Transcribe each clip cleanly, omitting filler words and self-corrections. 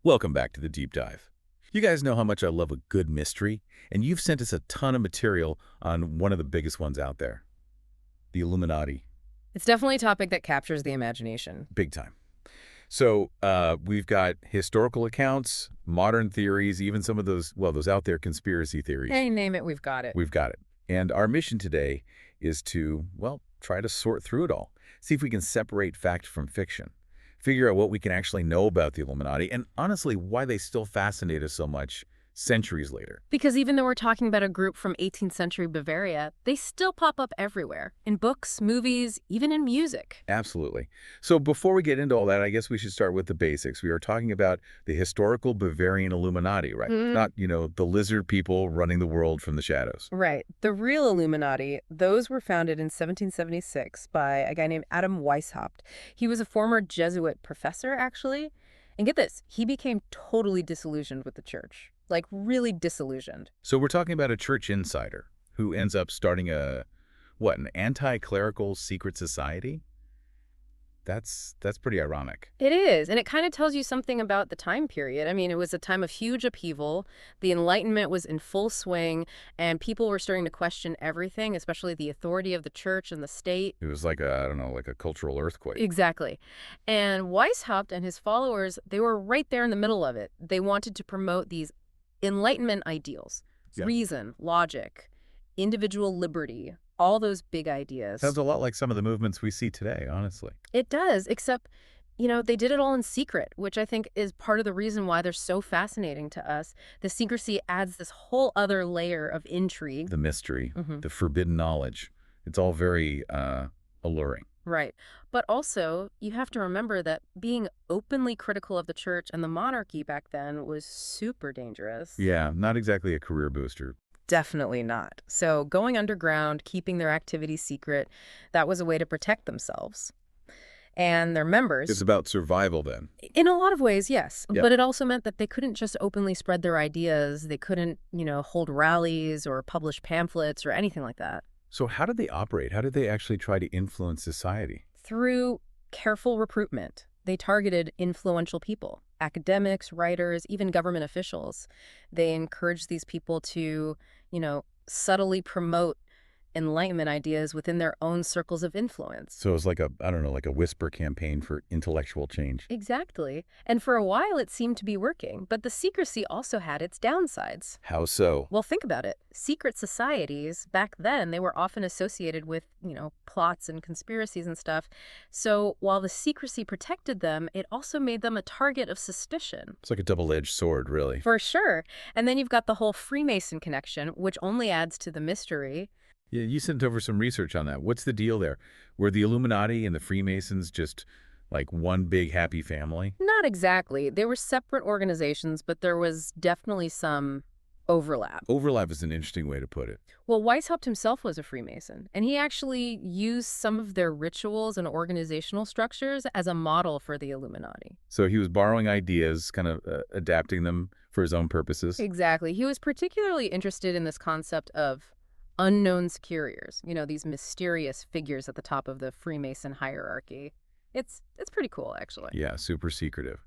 Welcome back to the Deep Dive. You guys know how much I love a good mystery, and you've sent us a ton of material on one of the biggest ones out there, the Illuminati, It's definitely a topic that captures the imagination. big time. So we've got historical accounts, modern theories, even some of those, well, those out there conspiracy theories. Hey, name it, we've got it. We've got it. And our mission today is to, well, try to sort through it all, see if we can separate fact from fiction, figure out what we can actually know about the Illuminati, and honestly, why they still fascinate us so much centuries later. Because even though we're talking about a group from 18th century Bavaria, they still pop up everywhere. In books, movies, even in music. Absolutely. So before we get into all that, I guess we should start with the basics. We are talking about the historical Bavarian Illuminati, right? Not, the lizard people running the world from the shadows. Right. The real Illuminati, those were founded in 1776 by a guy named Adam Weishaupt. He was a former Jesuit professor, actually. And get this, he became totally disillusioned with the church. Like, really disillusioned. So we're talking about a church insider who ends up starting an anti-clerical secret society? That's pretty ironic. It is, and it kind of tells you something about the time period. I mean, it was a time of huge upheaval. The Enlightenment was in full swing, and people were starting to question everything, especially the authority of the church and the state. It was like a, I don't know, like a cultural earthquake. Exactly. And Weishaupt and his followers, they were right there in the middle of it. They wanted to promote these Enlightenment ideals, Yeah. reason, logic, individual liberty, all those big ideas. Sounds a lot like some of the movements we see today, honestly. It does, except, they did it all in secret, which I think is part of the reason why they're so fascinating to us. The secrecy adds this whole other layer of intrigue. The mystery, Mhm. the forbidden knowledge, it's all very alluring. Right. But also, you have to remember that being openly critical of the church and the monarchy back then was super dangerous. Yeah, not exactly a career booster. Definitely not. So going underground, keeping their activities secret, that was a way to protect themselves and their members. It's about survival then. In a lot of ways, yes. Yeah. But it also meant that they couldn't just openly spread their ideas. They couldn't, hold rallies or publish pamphlets or anything like that. So how did they operate? How did they actually try to influence society? Through careful recruitment, they targeted influential people, academics, writers, even government officials. They encouraged these people to, subtly promote Enlightenment ideas within their own circles of influence. So it was like a, I don't know, like a whisper campaign for intellectual change. Exactly. And for a while, it seemed to be working, but the secrecy also had its downsides. How so? Well, think about it. Secret societies, back then, they were often associated with, plots and conspiracies and stuff. So while the secrecy protected them, it also made them a target of suspicion. It's like a double-edged sword, really. For sure. And then you've got the whole Freemason connection, which only adds to the mystery. Yeah, you sent over some research on that. What's the deal there? Were the Illuminati and the Freemasons just like one big happy family? Not exactly. They were separate organizations, but there was definitely some overlap. Overlap is an interesting way to put it. Well, Weishaupt himself was a Freemason, and he actually used some of their rituals and organizational structures as a model for the Illuminati. So he was borrowing ideas, kind of adapting them for his own purposes. Exactly. He was particularly interested in this concept of unknown securiors, these mysterious figures at the top of the Freemason hierarchy. It's pretty cool, actually. Yeah, super secretive.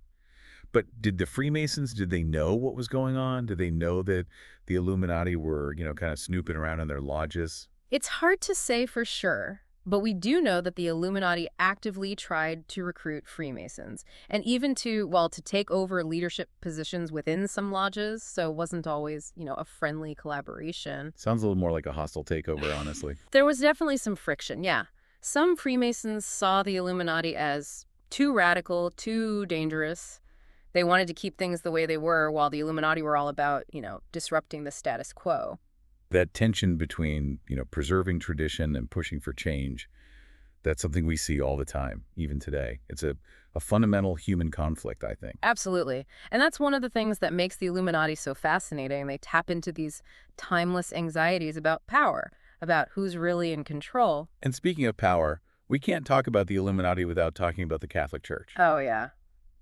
But did the Freemasons, did they know what was going on? Did they know that the Illuminati were, kind of snooping around in their lodges? It's hard to say for sure, but we do know that the Illuminati actively tried to recruit Freemasons, and even to take over leadership positions within some lodges, so it wasn't always, a friendly collaboration. Sounds a little more like a hostile takeover, honestly. There was definitely some friction, yeah. Some Freemasons saw the Illuminati as too radical, too dangerous. They wanted to keep things the way they were, while the Illuminati were all about, disrupting the status quo. That tension between, preserving tradition and pushing for change, that's something we see all the time, even today. It's a fundamental human conflict, I think. Absolutely. And that's one of the things that makes the Illuminati so fascinating. They tap into these timeless anxieties about power, about who's really in control. And speaking of power, we can't talk about the Illuminati without talking about the Catholic Church. Oh, yeah.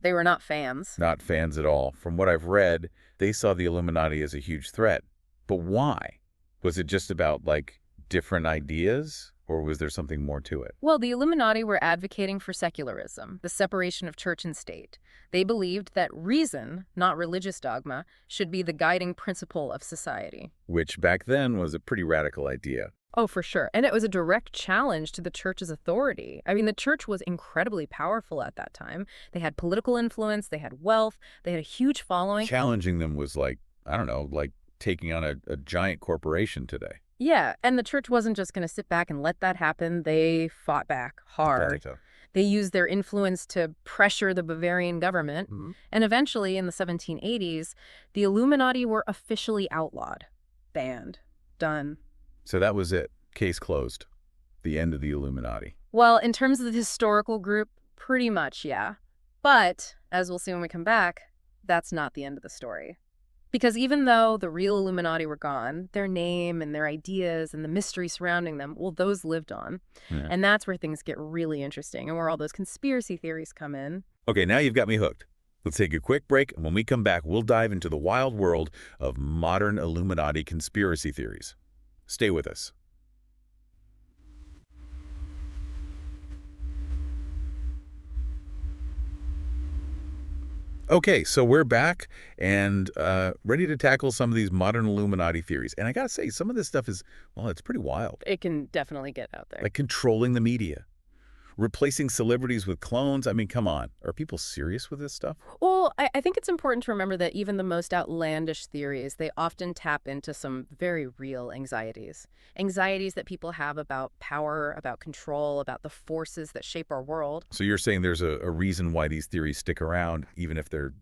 They were not fans. Not fans at all. From what I've read, they saw the Illuminati as a huge threat. But why? Was it just about, like, different ideas? Or was there something more to it? Well, the Illuminati were advocating for secularism, the separation of church and state. They believed that reason, not religious dogma, should be the guiding principle of society. Which back then was a pretty radical idea. Oh, for sure. And it was a direct challenge to the church's authority. I mean, the church was incredibly powerful at that time. They had political influence, they had wealth, they had a huge following. Challenging them was like, I don't know, like taking on a giant corporation today. Yeah, and the church wasn't just going to sit back and let that happen. They fought back hard. Gotcha. They used their influence to pressure the Bavarian government. And eventually, in the 1780s, the Illuminati were officially outlawed. Banned. Done. So that was it. Case closed. The end of the Illuminati. Well, in terms of the historical group, pretty much, yeah. But, as we'll see when we come back, that's not the end of the story. Because even though the real Illuminati were gone, their name and their ideas and the mystery surrounding them, well, those lived on. Yeah. And that's where things get really interesting and where all those conspiracy theories come in. Okay, now you've got me hooked. Let's take a quick break, and when we come back, we'll dive into the wild world of modern Illuminati conspiracy theories. Stay with us. Okay, so we're back and ready to tackle some of these modern Illuminati theories. And I gotta say, some of this stuff is, well, it's pretty wild. It can definitely get out there. Like controlling the media, replacing celebrities with clones. I mean, come on. Are people serious with this stuff? Well, I think it's important to remember that even the most outlandish theories, they often tap into some very real anxieties. Anxieties that people have about power, about control, about the forces that shape our world. So you're saying there's a reason why these theories stick around, even if they're,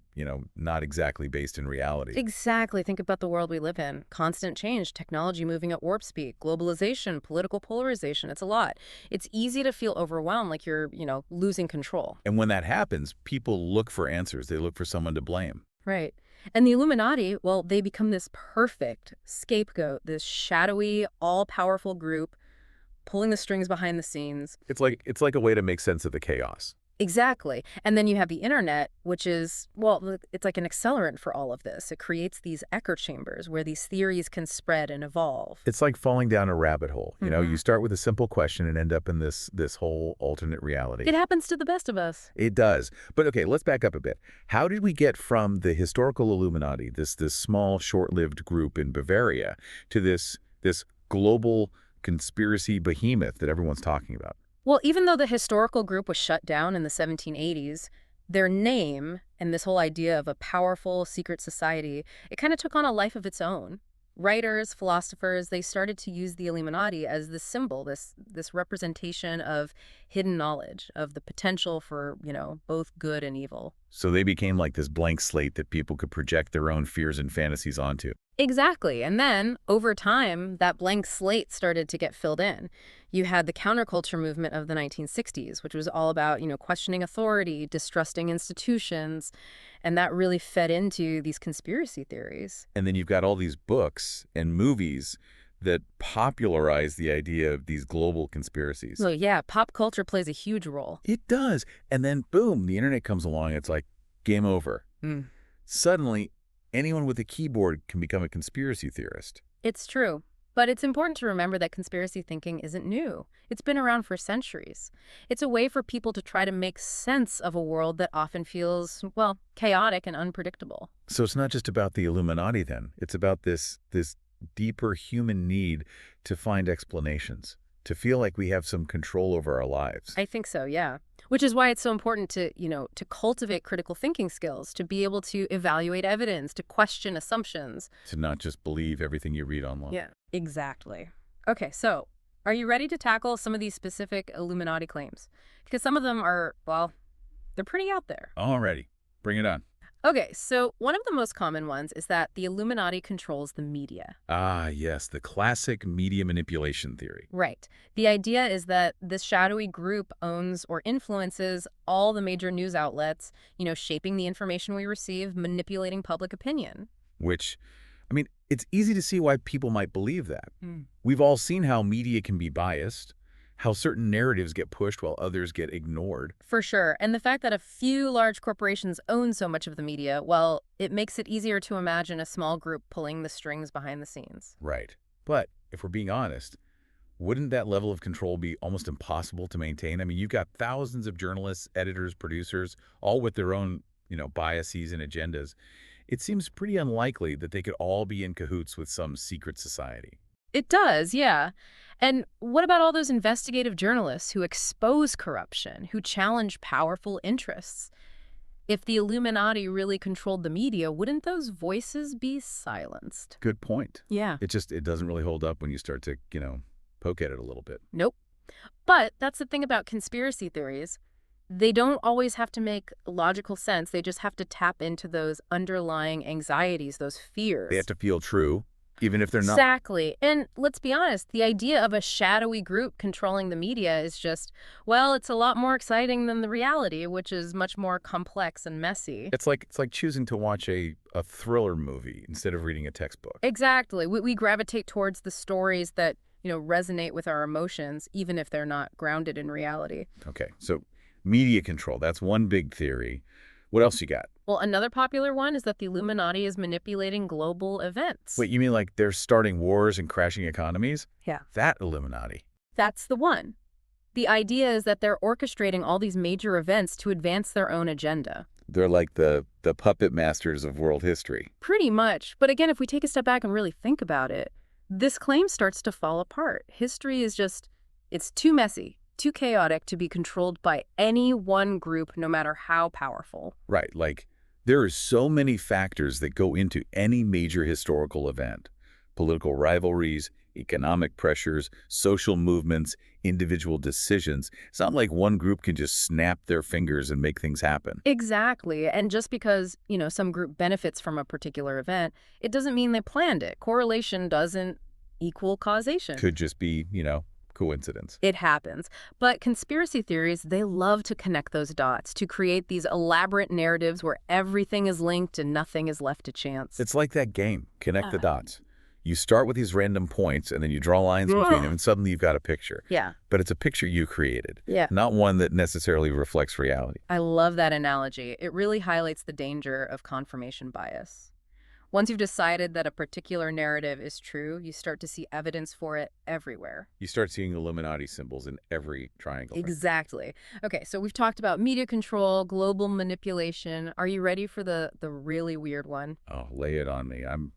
not exactly based in reality. Exactly. Think about the world we live in. Constant change, technology moving at warp speed, globalization, political polarization. It's a lot. It's easy to feel overwhelmed, like you're, losing control. And when that happens, people look for answers. They look for someone to blame. Right. And the Illuminati, well, they become this perfect scapegoat, this shadowy, all-powerful group pulling the strings behind the scenes. It's like a way to make sense of the chaos. Exactly. And then you have the internet, which is, well, it's like an accelerant for all of this. It creates these echo chambers where these theories can spread and evolve. It's like falling down a rabbit hole. You start with a simple question and end up in this whole alternate reality. It happens to the best of us. It does. But okay, let's back up a bit. How did we get from the historical Illuminati, this small, short-lived group in Bavaria, to this global conspiracy behemoth that everyone's talking about? Well, even though the historical group was shut down in the 1780s, their name and this whole idea of a powerful secret society, it kind of took on a life of its own. Writers, philosophers, they started to use the Illuminati as this symbol, this representation of hidden knowledge, of the potential for, both good and evil. So they became like this blank slate that people could project their own fears and fantasies onto. Exactly. And then, over time, that blank slate started to get filled in. You had the counterculture movement of the 1960s, which was all about, questioning authority, distrusting institutions, and that really fed into these conspiracy theories. And then you've got all these books and movies that popularize the idea of these global conspiracies. So yeah, pop culture plays a huge role. It does. And then, boom, the internet comes along. It's like, game over. Suddenly, anyone with a keyboard can become a conspiracy theorist. It's true. But it's important to remember that conspiracy thinking isn't new. It's been around for centuries. It's a way for people to try to make sense of a world that often feels, well, chaotic and unpredictable. So it's not just about the Illuminati then. It's about this deeper human need to find explanations, to feel like we have some control over our lives. I think so, yeah. Which is why it's so important to, to cultivate critical thinking skills, to be able to evaluate evidence, to question assumptions. To not just believe everything you read online. Yeah, exactly. Okay, so are you ready to tackle some of these specific Illuminati claims? Because some of them are, well, they're pretty out there. Alrighty, bring it on. Okay, so one of the most common ones is that the Illuminati controls the media. Ah, yes, the classic media manipulation theory. Right. The idea is that this shadowy group owns or influences all the major news outlets, shaping the information we receive, manipulating public opinion. Which, it's easy to see why people might believe that. We've all seen how media can be biased, how certain narratives get pushed while others get ignored. For sure. And the fact that a few large corporations own so much of the media, well, it makes it easier to imagine a small group pulling the strings behind the scenes. Right. But if we're being honest, Wouldn't that level of control be almost impossible to maintain? I mean, you've got thousands of journalists, editors, producers, all with their own, biases and agendas. It seems pretty unlikely that they could all be in cahoots with some secret society. It does, yeah. And what about all those investigative journalists who expose corruption, who challenge powerful interests? If the Illuminati really controlled the media, wouldn't those voices be silenced? Good point. Yeah. It doesn't really hold up when you start to, poke at it a little bit. Nope. But that's the thing about conspiracy theories. They don't always have to make logical sense. They just have to tap into those underlying anxieties, those They have fears. to feel true, even if they're not. Exactly. And let's be honest, the idea of a shadowy group controlling the media is just, well, it's a lot more exciting than the reality, which is much more complex and messy. It's like choosing to watch a thriller movie instead of reading a textbook. Exactly. We gravitate towards the stories that, resonate with our emotions, even if they're not grounded in reality. Okay, so media control, that's one big theory. What else you got? Well, another popular one is that the Illuminati is manipulating global events. Wait, you mean like they're starting wars and crashing economies? Yeah. That Illuminati. That's the one. The idea is that they're orchestrating all these major events to advance their own agenda. They're like the puppet masters of world history. Pretty much. But again, if we take a step back and really think about it, this claim starts to fall apart. History is just, it's too messy, too chaotic to be controlled by any one group, no matter how powerful. Right, like there are so many factors that go into any major historical event. Political rivalries, economic pressures, social movements, individual decisions. It's not like one group can just snap their fingers and make things happen. Exactly. And just because, some group benefits from a particular event, it doesn't mean they planned it. Correlation doesn't equal causation. Could just be, coincidence. It happens. But conspiracy theories, they love to connect those dots, to create these elaborate narratives where everything is linked and nothing is left to chance. It's like that game, Connect the Dots. You start with these random points, and then you draw lines between them, and suddenly you've got a picture. Yeah. But it's a picture you created, Yeah. not one that necessarily reflects reality. I love that analogy. It really highlights the danger of confirmation bias. Once you've decided that a particular narrative is true, you start to see evidence for it everywhere. You start seeing Illuminati symbols in every triangle. Right? Exactly. Okay, so we've talked about media control, global manipulation. Are you ready for the really weird one? Oh, lay it on me. I'm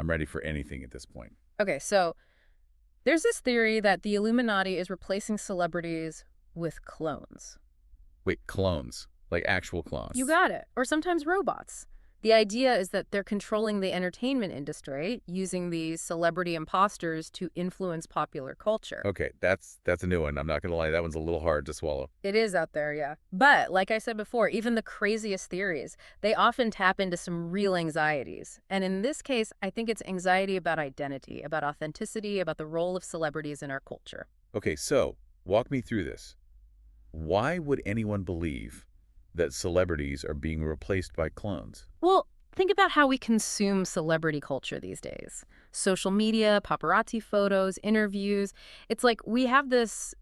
ready for anything at this point. Okay, so there's this theory that the Illuminati is replacing celebrities with clones. Wait, clones? Like actual clones? You got it. Or sometimes robots. The idea is that they're controlling the entertainment industry, using these celebrity imposters to influence popular culture. Okay, that's a new one. I'm not going to lie. That one's a little hard to swallow. It is out there, yeah. But, like I said before, even the craziest theories, they often tap into some real anxieties. And in this case, I think it's anxiety about identity, about authenticity, about the role of celebrities in our culture. Okay, so walk me through this. Why would anyone believe that celebrities are being replaced by clones? Well, think about how we consume celebrity culture these days. Social media, paparazzi photos, interviews. It's like we have this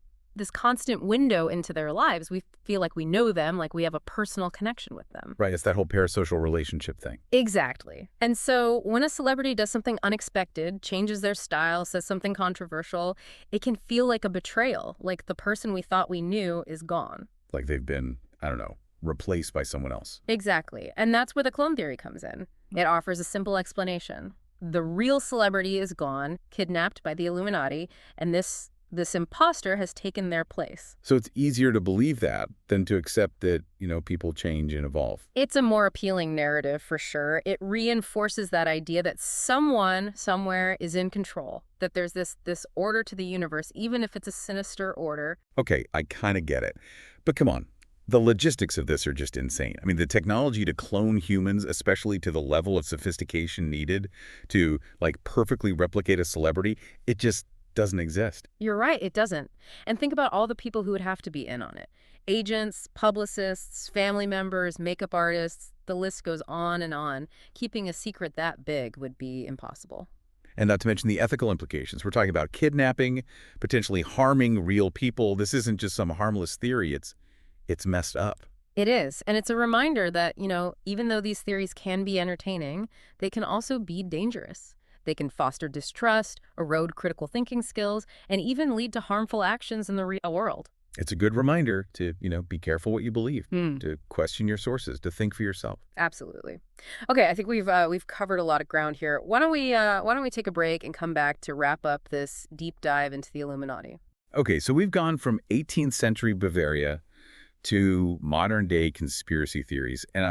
constant window into their lives. We feel like we know them, like we have a personal connection with them. Right, it's that whole parasocial relationship thing. Exactly. And so when a celebrity does something unexpected, changes their style, says something controversial, it can feel like a betrayal, like the person we thought we knew is gone. Like they've been, I don't know, replaced by someone else. Exactly. And that's where the clone theory comes in. It offers a simple explanation. The real celebrity is gone, kidnapped by the Illuminati, and this imposter has taken their place. So it's easier to believe that than to accept that, people change and evolve. It's a more appealing narrative for sure. It reinforces that idea that someone somewhere is in control, that there's this order to the universe, even if it's a sinister order. Okay, I kind of get it. But come on. The logistics of this are just insane. I mean, the technology to clone humans, especially to the level of sophistication needed to, like, perfectly replicate a celebrity, it just doesn't exist. You're right, it doesn't. And think about all the people who would have to be in on it. Agents, publicists, family members, makeup artists, the list goes on and on. Keeping a secret that big would be impossible. And not to mention the ethical implications. We're talking about kidnapping, potentially harming real people. This isn't just some harmless theory. It's messed up. It is. And it's a reminder that, even though these theories can be entertaining, they can also be dangerous. They can foster distrust, erode critical thinking skills, and even lead to harmful actions in the real world. It's a good reminder to, be careful what you believe, Hmm. to question your sources, to think for yourself. Absolutely. Okay, I think we've covered a lot of ground here. Why don't we take a break and come back to wrap up this deep dive into the Illuminati? Okay, so we've gone from 18th century Bavaria to modern day conspiracy theories, and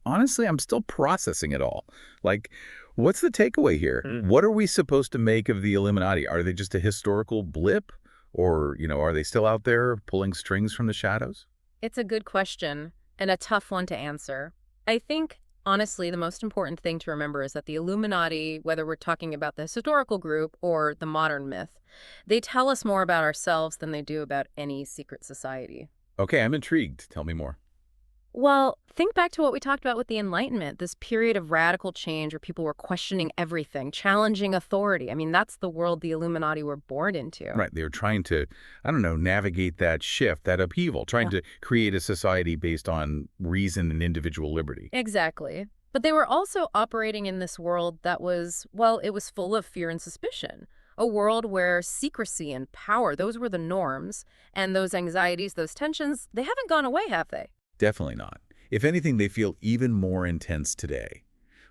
I'm still processing it all. Like, what's the takeaway here? What are we supposed to make of the Illuminati? Are they just a historical blip? Or, are they still out there pulling strings from the shadows? It's a good question and a tough one to answer. I think, honestly, the most important thing to remember is that the Illuminati, whether we're talking about the historical group or the modern myth, they tell us more about ourselves than they do about any secret society. Okay, I'm intrigued. Tell me more. Well, think back to what we talked about with the Enlightenment, this period of radical change where people were questioning everything, challenging authority. I mean, that's the world the Illuminati were born into. Right, they were trying to, I don't know, navigate that shift, that upheaval, trying Yeah. to create a society based on reason and individual liberty. Exactly. But they were also operating in this world that was, well, it was full of fear and suspicion. A world where secrecy and power, those were the norms. And those anxieties, those tensions, they haven't gone away, have they? Definitely not. If anything, they feel even more intense today.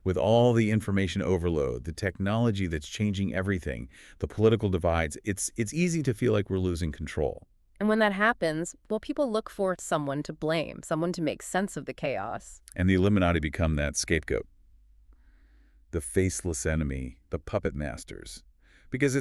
With all the information overload, the technology that's changing everything, the political divides, it's easy to feel like we're losing control. And when that happens, well, people look for someone to blame, someone to make sense of the chaos. And the Illuminati become that scapegoat, the faceless enemy, the puppet masters. Because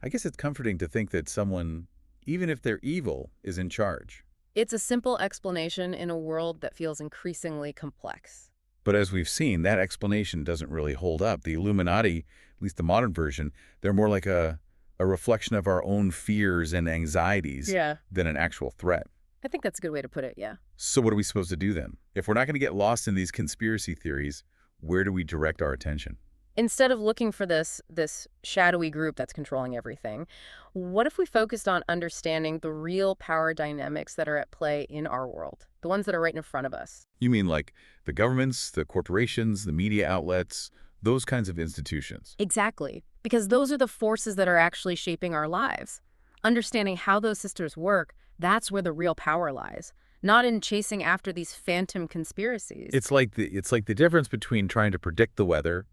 I guess it's comforting to think that someone, even if they're evil, is in charge. It's a simple explanation in a world that feels increasingly complex. But as we've seen, that explanation doesn't really hold up. The Illuminati, at least the modern version, they're more like a reflection of our own fears and anxieties Yeah. than an actual threat. I think that's a good way to put it, yeah. So what are we supposed to do then? If we're not going to get lost in these conspiracy theories, where do we direct our attention? Instead of looking for this shadowy group that's controlling everything, what if we focused on understanding the real power dynamics that are at play in our world, the ones that are right in front of us? You mean like the governments, the corporations, the media outlets, those kinds of institutions? Exactly, because those are the forces that are actually shaping our lives. Understanding how those systems work, that's where the real power lies, not in chasing after these phantom conspiracies. It's like the difference between trying to predict the weather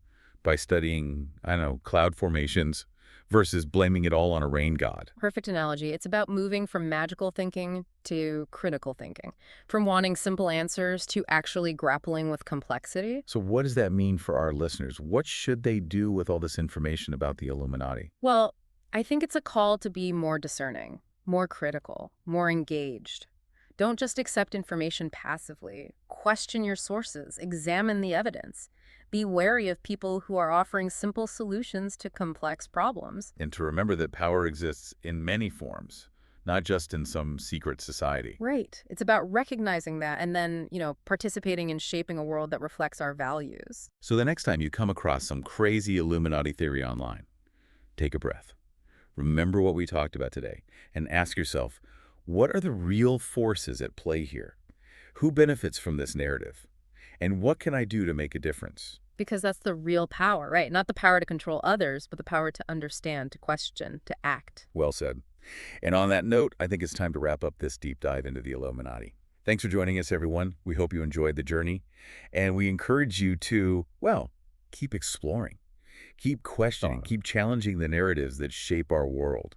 by studying, I don't know, cloud formations versus blaming it all on a rain god. Perfect analogy. It's about moving from magical thinking to critical thinking, from wanting simple answers to actually grappling with complexity. So what does that mean for our listeners? What should they do with all this information about the Illuminati? Well, I think it's a call to be more discerning, more critical, more engaged. Don't just accept information passively. Question your sources, examine the evidence. Be wary of people who are offering simple solutions to complex problems. And to remember that power exists in many forms, not just in some secret society. Right. It's about recognizing that and then, participating in shaping a world that reflects our values. So the next time you come across some crazy Illuminati theory online, take a breath. Remember what we talked about today and ask yourself, what are the real forces at play here? Who benefits from this narrative? And what can I do to make a difference? Because that's the real power, right? Not the power to control others, but the power to understand, to question, to act. Well said. And on that note, I think it's time to wrap up this deep dive into the Illuminati. Thanks for joining us, everyone. We hope you enjoyed the journey. And we encourage you to, well, keep exploring, keep questioning, keep challenging the narratives that shape our world.